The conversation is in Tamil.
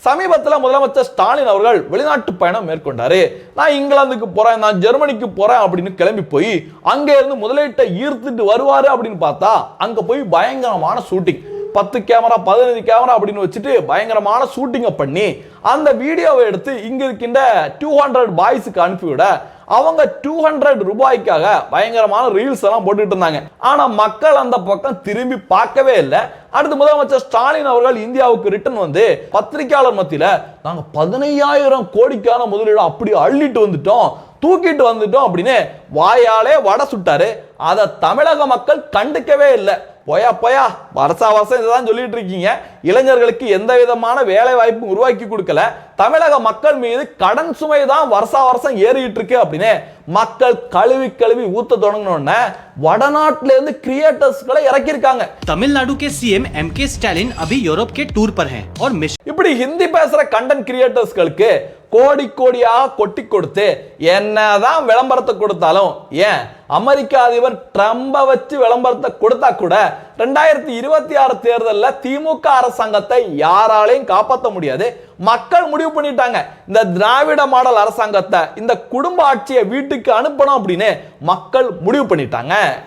சமீபத்தில் முதலமைச்சர் ஸ்டாலின் அவர்கள் வெளிநாட்டு பயணம் மேற்கொண்டாரு. நான் இங்கிலாந்துக்கு போறேன், நான் ஜெர்மனிக்கு போறேன் அப்படின்னு கிளம்பி போய் அங்க இருந்து முதலீட்டை ஈர்த்துட்டு வருவாரு அப்படின்னு பார்த்தா அங்க போய் பயங்கரமான ஷூட்டிங், 10 கேமரா 15 கேமரா அப்படின்னு வச்சுட்டு பயங்கரமான ஷூட்டிங்கை பண்ணி அந்த வீடியோவை எடுத்து இங்க இருக்கின்ற 200 பாய்ஸுக்கு அனுப்பிவிட அவங்க 200 ரூபாய்க்காக பயங்கரமான ரீல்ஸ் எல்லாம் போட்டுட்டு இருந்தாங்க. ஆனா மக்கள் அந்த பக்கம் திரும்பி பார்க்கவே இல்லை. அடுத்து முதலமைச்சர் ஸ்டாலின் அவர்கள் இந்தியாவுக்கு ரிட்டர்ன் வந்து பத்திரிகையாளர் மத்தியில நாங்க 15,000 கோடிக்கான முதலீடு அப்படி அள்ளிட்டு வந்துட்டோம், தூக்கிட்டு வந்துட்டோம் அப்படின்னு வாயாலே வடை சுட்டாரு. அதை தமிழக மக்கள் கண்டுக்கவே இல்லை. போயா வருஷா வருஷம் இதுதான் சொல்லிட்டு இருக்கீங்க, இளைஞர்களுக்கு எந்த விதமான வேலை வாய்ப்பு உருவாக்கி கொடுக்கல, தமிழக மக்கள் மீது கடன் சுமை தான் வருஷா வருஷம் ஏறிட்டு இருக்கு அப்படின்னு மக்கள் கழுவி ஊத்த தொடங்கினோன்னு வடநாட்டில இருந்து கிரியேட்டர்ஸ்களை இறக்கிருக்காங்க. तमिलनाडु के सीएम एमके स्टालिन अभी यूरोप के टूर पर हैं और இப்படி ஹிந்தி பேசுற கண்டென்ட் கிரியேட்டர்ஸ்களுக்கு கோடியாக கொட்டி கொடுத்து என்னதான் விளம்பரத்தை கொடுத்தாலும், ஏன் அமெரிக்க அதிபர் ட்ரம்பை வச்சு விளம்பரத்தை கொடுத்தா கூட 2026 தேர்தலில் திமுக அரசாங்கத்தை யாராலையும் காப்பாற்ற முடியாது. மக்கள் முடிவு பண்ணிட்டாங்க, இந்த திராவிட மாடல் அரசாங்கத்தை, இந்த குடும்ப ஆட்சியை வீட்டுக்கு அனுப்பணும் அப்படின்னு மக்கள் முடிவு பண்ணிட்டாங்க.